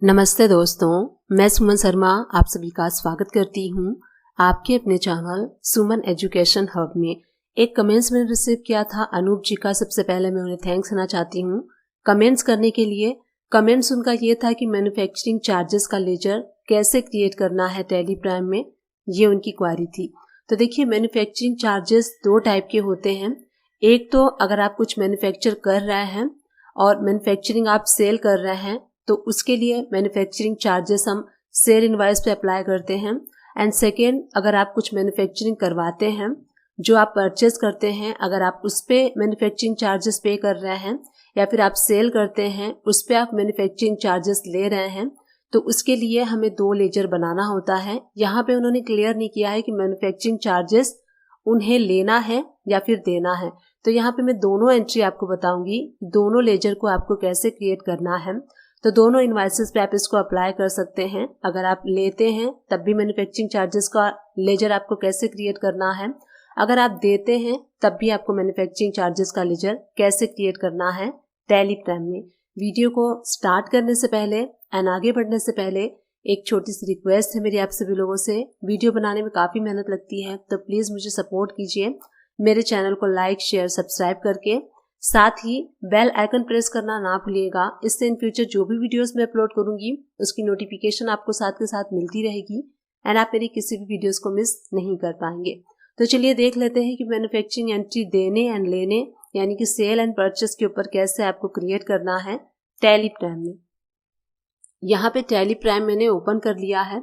नमस्ते दोस्तों, मैं सुमन शर्मा आप सभी का स्वागत करती हूँ आपके अपने चैनल सुमन एजुकेशन हब में। एक कमेंट्स मैंने रिसीव किया था अनूप जी का। सबसे पहले मैं उन्हें थैंक्स देना चाहती हूँ कमेंट्स करने के लिए। कमेंट्स उनका ये था कि मैन्युफैक्चरिंग चार्जेस का लेजर कैसे क्रिएट करना है टैली प्राइम में, ये उनकी क्वारी थी। तो देखिए, मैन्युफैक्चरिंग चार्जेस दो टाइप के होते हैं। एक तो अगर आप कुछ मैन्युफैक्चर कर रहे हैं और मैन्युफैक्चरिंग आप सेल कर रहे हैं तो उसके लिए मैन्युफैक्चरिंग चार्जेस हम सेल इनवॉइस पे अप्लाई करते हैं। एंड सेकेंड, अगर आप कुछ मैन्युफैक्चरिंग करवाते हैं, जो आप परचेस करते हैं, अगर आप उस पर मैन्युफैक्चरिंग चार्जेस पे कर रहे हैं या फिर आप सेल करते हैं उस पर आप मैन्युफैक्चरिंग चार्जेस ले रहे हैं, तो उसके लिए हमें दो लेजर बनाना होता है। यहाँ पे उन्होंने क्लियर नहीं किया है कि मैन्युफैक्चरिंग चार्जेस उन्हें लेना है या फिर देना है। तो यहाँ पे मैं दोनों एंट्री आपको बताऊंगी, दोनों लेजर को आपको कैसे क्रिएट करना है। तो दोनों इनवॉइसेस पे आप इसको अप्लाई कर सकते हैं। अगर आप लेते हैं तब भी मैन्युफैक्चरिंग चार्जेस का लेजर आपको कैसे क्रिएट करना है, अगर आप देते हैं तब भी आपको मैन्युफैक्चरिंग चार्जेस का लेजर कैसे क्रिएट करना है टैली प्राइम में। वीडियो को स्टार्ट करने से पहले एंड आगे बढ़ने से पहले एक छोटी सी रिक्वेस्ट है मेरी आप सभी लोगों से। वीडियो बनाने में काफ़ी मेहनत लगती है, तो प्लीज़ मुझे सपोर्ट कीजिए मेरे चैनल को लाइक शेयर सब्सक्राइब करके। साथ ही बेल आइकन प्रेस करना ना भूलिएगा, इससे इन फ्यूचर जो भी वीडियोस मैं अपलोड करूंगी उसकी नोटिफिकेशन आपको साथ के साथ मिलती रहेगी एंड आप मेरी किसी भी वीडियोस को मिस नहीं कर पाएंगे। तो चलिए देख लेते हैं कि मैन्युफैक्चरिंग एंट्री देने एंड लेने यानी कि सेल एंड परचेस के ऊपर कैसे आपको क्रिएट करना है टैली प्राइम में। यहाँ पे टैली प्राइम मैंने ओपन कर लिया है।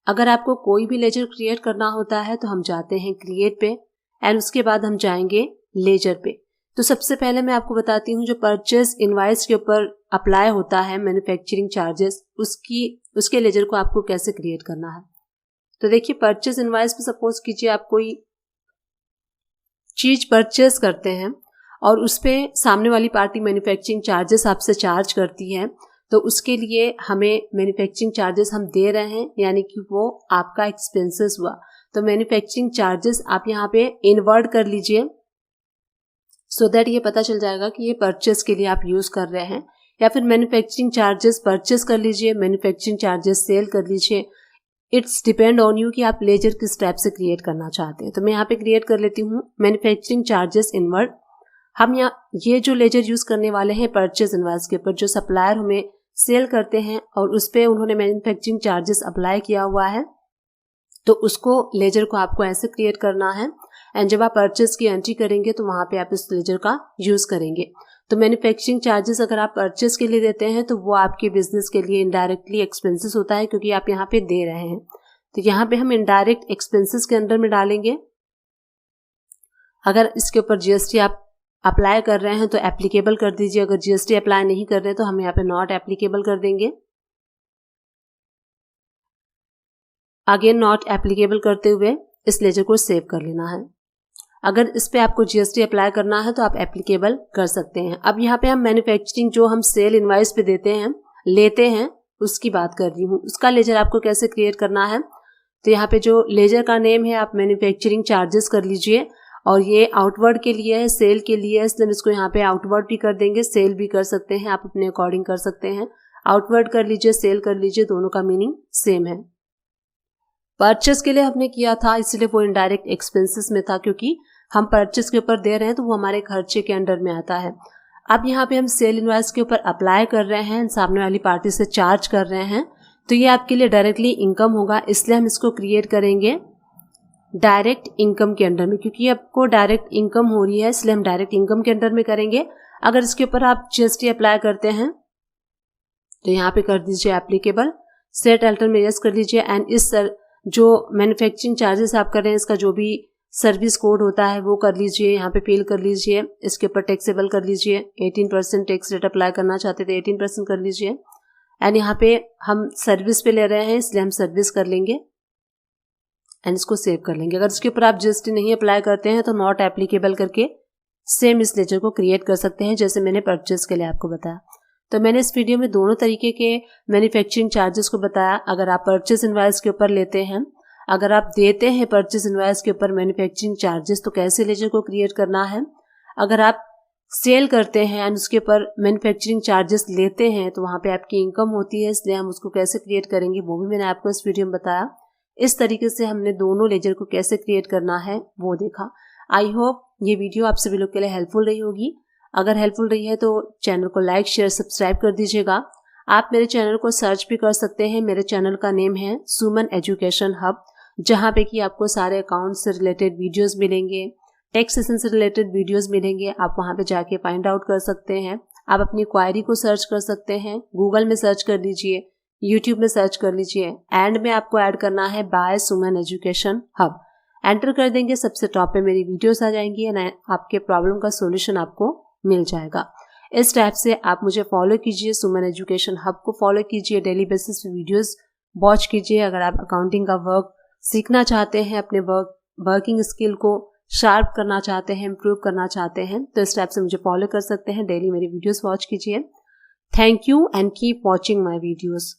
अगर आपको कोई भी लेजर क्रिएट करना होता है तो हम जाते हैं क्रिएट पे एंड उसके बाद हम जाएंगे लेजर पे। तो सबसे पहले मैं आपको बताती हूँ जो परचेस इनवॉइस के ऊपर अप्लाई होता है मैन्युफैक्चरिंग चार्जेस, उसके लेजर को आपको कैसे क्रिएट करना है। तो देखिए, परचेस इनवॉइस पे सपोज कीजिए आप कोई चीज परचेस करते हैं और उस पे सामने वाली पार्टी मैन्युफैक्चरिंग चार्जेस आपसे चार्ज करती है, तो उसके लिए हमें मैन्युफैक्चरिंग चार्जेस हम दे रहे हैं यानी कि वो आपका एक्सपेंसेस हुआ। तो मैन्युफैक्चरिंग चार्जेस आप यहाँ पे इनवर्ट कर लीजिए सो दैट ये पता चल जाएगा कि ये परचेस के लिए आप यूज कर रहे हैं, या फिर मैन्युफैक्चरिंग चार्जेस परचेस कर लीजिए, मैन्युफैक्चरिंग चार्जेस सेल कर लीजिए। इट्स डिपेंड ऑन यू कि आप लेजर किस टाइप से क्रिएट करना चाहते हैं। तो मैं यहाँ पे क्रिएट कर लेती हूँ मैन्युफैक्चरिंग चार्जेस इनवर्ट। हम यहाँ ये जो लेजर यूज करने वाले हैं परचेस इनवॉइस के ऊपर, जो सप्लायर हमें सेल करते हैं और उस पर उन्होंने मैन्युफैक्चरिंग चार्जेस अप्लाई किया हुआ है, तो उसको लेजर को आपको ऐसे क्रिएट करना है एंड जब आप परचेस की एंट्री करेंगे तो वहां पे आप इस लेजर का यूज करेंगे। तो मैन्युफैक्चरिंग चार्जेस अगर आप परचेस के लिए देते हैं तो वो आपके बिजनेस के लिए इनडायरेक्टली एक्सपेंसेस होता है, क्योंकि आप यहाँ पे दे रहे हैं। तो यहाँ पे हम इनडायरेक्ट एक्सपेंसेस के अंडर में डालेंगे। अगर इसके ऊपर जीएसटी आप अप्लाई कर रहे हैं तो एप्लीकेबल कर दीजिए, अगर जीएसटी अप्लाई नहीं कर रहे तो हम यहाँ पे नॉट एप्लीकेबल कर देंगे। अगेन नॉट एप्लीकेबल करते हुए इस लेजर को सेव कर लेना है। अगर इस पे आपको जीएसटी अप्लाई करना है तो आप एप्लीकेबल कर सकते हैं। अब यहाँ पे हम मैन्युफैक्चरिंग जो हम सेल इनवॉइस पे देते हैं लेते हैं उसकी बात कर रही हूँ, उसका लेजर आपको कैसे क्रिएट करना है। तो यहाँ पे जो लेजर का नेम है आप मैन्युफैक्चरिंग चार्जेस कर लीजिए, और ये आउटवर्ड के लिए है, सेल के लिए है, इसलिए हम इसको यहाँ पे आउटवर्ड भी कर देंगे, सेल भी कर सकते हैं, आप अपने अकॉर्डिंग कर सकते हैं। आउटवर्ड कर लीजिए, सेल कर लीजिए, दोनों का मीनिंग सेम है। परचेस के लिए हमने किया था इसलिए वो इनडायरेक्ट एक्सपेंसेस में था, क्योंकि हम परचेस के ऊपर दे रहे हैं तो वो हमारे खर्चे के अंडर में आता है। अब यहाँ पे हम सेल इनवॉइस के ऊपर अप्लाई कर रहे हैं, सामने वाली पार्टी से चार्ज कर रहे हैं, तो ये आपके लिए डायरेक्टली इनकम होगा, इसलिए हम इसको क्रिएट करेंगे डायरेक्ट इनकम के अंडर में, क्योंकि आपको डायरेक्ट इनकम हो रही है इसलिए हम डायरेक्ट इनकम के अंडर में करेंगे। अगर इसके ऊपर आप जीएसटी अप्लाई करते हैं तो यहाँ पे कर दीजिए एप्लीकेबल, सेट अल्टर में यस कर लीजिए एंड इस जो मैन्युफैक्चरिंग चार्जेस आप कर रहे हैं इसका जो भी सर्विस कोड होता है वो कर लीजिए, यहाँ पे फिल कर लीजिए। इसके ऊपर टैक्सेबल कर लीजिए, 18% टैक्स रेट अप्लाई करना चाहते थे 18% कर लीजिए एंड यहाँ पे हम सर्विस पे ले रहे हैं इसलिए हम सर्विस कर लेंगे एंड इसको सेव कर लेंगे। अगर इसके ऊपर आप जीएसटी नहीं अप्लाई करते हैं तो नॉट एप्लीकेबल करके सेम इस लेजर को क्रिएट कर सकते हैं जैसे मैंने परचेस के लिए आपको बताया। तो मैंने इस वीडियो में दोनों तरीके के मैन्युफैक्चरिंग चार्जेस को बताया। अगर आप परचेस इनवॉइस के ऊपर लेते हैं, अगर आप देते हैं परचेस इनवॉइस के ऊपर मैन्युफैक्चरिंग चार्जेस, तो कैसे लेजर को क्रिएट करना है। अगर आप सेल करते हैं एंड उसके ऊपर मैन्युफैक्चरिंग चार्जेस लेते हैं तो वहाँ पे आपकी इनकम होती है, इसलिए हम उसको कैसे क्रिएट करेंगे वो भी मैंने आपको इस वीडियो में बताया। इस तरीके से हमने दोनों लेजर को कैसे क्रिएट करना है वो देखा। आई होप ये वीडियो आप सभी लोग के लिए हेल्पफुल रही होगी। अगर हेल्पफुल रही है तो चैनल को लाइक शेयर सब्सक्राइब कर दीजिएगा। आप मेरे चैनल को सर्च भी कर सकते हैं। मेरे चैनल का नेम है सुमन एजुकेशन हब, जहाँ पे कि आपको सारे अकाउंट से रिलेटेड वीडियोस मिलेंगे, टेक्स्ट सेशन से रिलेटेड वीडियोस मिलेंगे। आप वहाँ पे जाके फाइंड आउट कर सकते हैं। आप अपनी क्वायरी को सर्च कर सकते हैं, गूगल में सर्च कर लीजिए, यूट्यूब में सर्च कर लीजिए। एंड में आपको ऐड करना है बाय सुमन एजुकेशन हब। एंटर कर देंगे, सबसे टॉप पे मेरी वीडियोस आ जाएंगी एंड आपके प्रॉब्लम का सोल्यूशन आपको मिल जाएगा। इस टाइप से आप मुझे फॉलो कीजिए, सुमन एजुकेशन हब को फॉलो कीजिए, डेली बेसिस पे वीडियोस वॉच कीजिए। अगर आप अकाउंटिंग का वर्क सीखना चाहते हैं, अपने वर्किंग स्किल को शार्प करना चाहते हैं, इम्प्रूव करना चाहते हैं, तो इस टाइप से मुझे फॉलो कर सकते हैं। डेली मेरी वीडियोस वॉच कीजिए। Thank you and keep watching my videos.